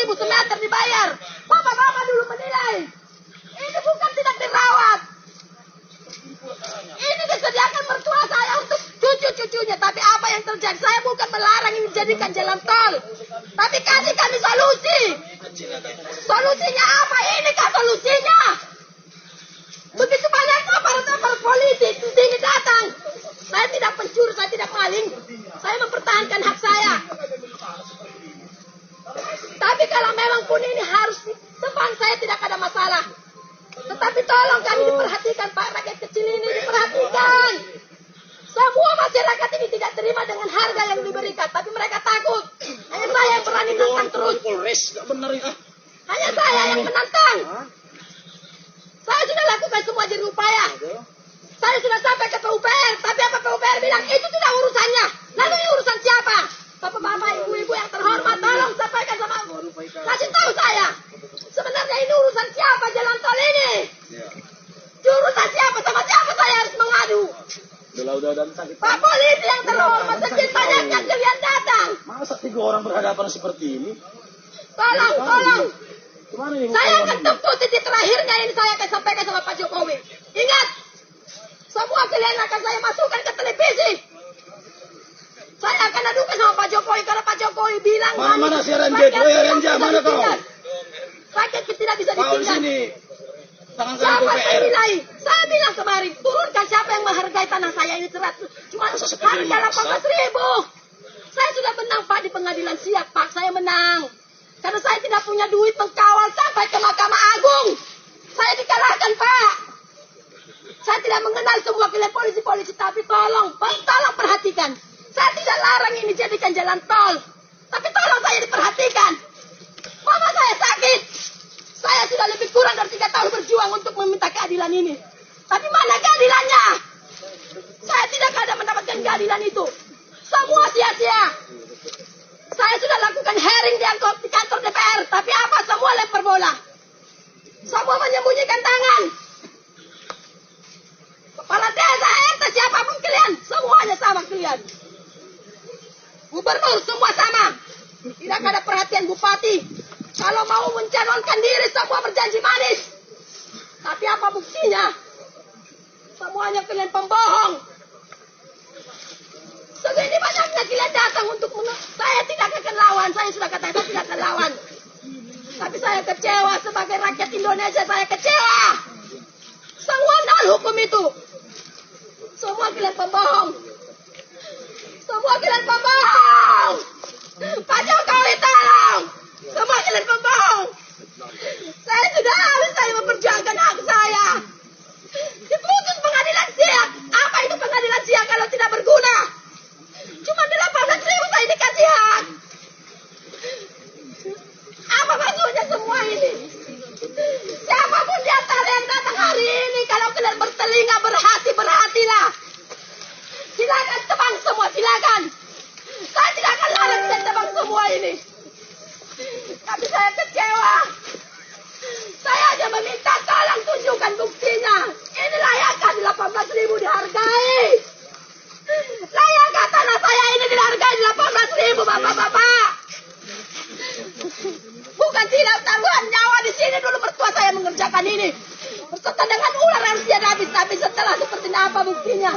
14.000 semeter dibayar. Bapak-bapak dulu menilai. Ini bukan tidak dirawat. Ini disediakan mertua saya untuk cucu-cucunya. Tapi apa yang terjadi? Saya bukan melarang ini dijadikan jalan tol. Tapi kasih kami solusi. Solusinya apa? Inikah solusinya? Begitu banyak aparat-aparat politik di sini datang. Saya tidak pencuri, saya tidak maling. Saya mempertahankan hak saya. Tapi kalau memang pun ini harus di depan, saya tidak ada masalah. Tetapi tolong kami diperhatikan, Pak. Rakyat kecil ini diperhatikan. Semua masyarakat ini tidak terima dengan harga yang diberikan. Tapi mereka takut. Hanya saya yang berani menantang terus. Hanya saya yang menantang. Saya sudah lakukan semua jerih upaya. Saya sudah sampai ke PUPR. Tapi apa PUPR bilang, itu tidak urusannya. Lalu ini urusan siapa? Bapak-bapak, ibu-ibu yang terhormat, tolong sampaikan sama aku. Kasih tahu saya. Sebenarnya ini urusan siapa jalan tol ini? Urusan siapa? Sama siapa saya harus mengadu? Pak polisi yang terhormat, sekian banyaknya kalian datang. Masa 3 orang berhadapan seperti ini? Tolong. Saya akan tempuh titik terakhirnya ini saya akan sampaikan sama Pak Jokowi. Ingat, semua kalian akan saya masukkan ke televisi. Saya akan adukan sama Pak Jokowi karena Pak Jokowi bilang mana si Renja? Renja, mana kau? Rakyat tidak bisa ditinggal. Sini. Siapa yang menilai? Saya bilang kemarin, turunkan siapa yang menghargai tanah saya ini 100. Cuma harga 18.000. Saya sudah menang, Pak, di pengadilan siap, Pak. Saya menang. Karena saya tidak punya duit mengkawal sampai ke Mahkamah Agung. Saya dikalahkan, Pak. Saya tidak mengenal semua kalian polisi-polisi, tapi tolong perhatikan. Saya tidak larang ini jadikan jalan tol. Tapi tolong saya diperhatikan. Mama saya sakit. Saya sudah lebih kurang dari 3 tahun berjuang untuk meminta keadilan ini. Tapi mana keadilannya? Saya tidak ada mendapatkan keadilan itu. Semua sia-sia. Saya sudah lakukan hearing di kantor DPR. Tapi apa? Semua lempar bola. Semua menyembunyikan tangan. Kepala desa, RT, siapapun kalian. Semuanya sama kalian. Gubernur semua sama. Tidak ada perhatian bupati. Kalau mau mencalonkan diri semua berjanji manis. Tapi apa buktinya? Semuanya kalian pembohong. Segini banyaknya kalian datang untuk saya tidak akan lawan. Saya sudah katakan saya tidak akan lawan. Tapi saya kecewa sebagai rakyat Indonesia. Saya kecewa. Semua nol hukum itu. Semua kalian pembohong. Semua kalian pembohong. Pak Jokowi tolong. Semua kalian pembohong. Saya sudah habis saya memperjuangkan hak saya. Diputus pengadilan siap. Apa itu pengadilan siap kalau tidak berguna? Cuma 18.000 saya dikasih hak. Apa maksudnya semua ini? Siapapun di antara yang datang hari ini, kalau kalian bertelinga, berhati-hatilah. Silakan tebang semua, silakan. Saya tidak akan larang kalian tebang semua ini. Tapi saya kecewa. Saya hanya meminta tolong tunjukkan buktinya. Ini layakkah 18.000 dihargai? Layakkah tanah saya ini dihargai 18.000, bapak-bapak? Bukan tidak taruhan nyawa di sini dulu mertua saya mengerjakan ini. Berserta dengan ular harus dia habis. Tapi setelah seperti apa buktinya?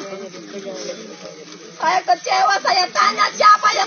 Saya kecewa. Saya tanya siapa yang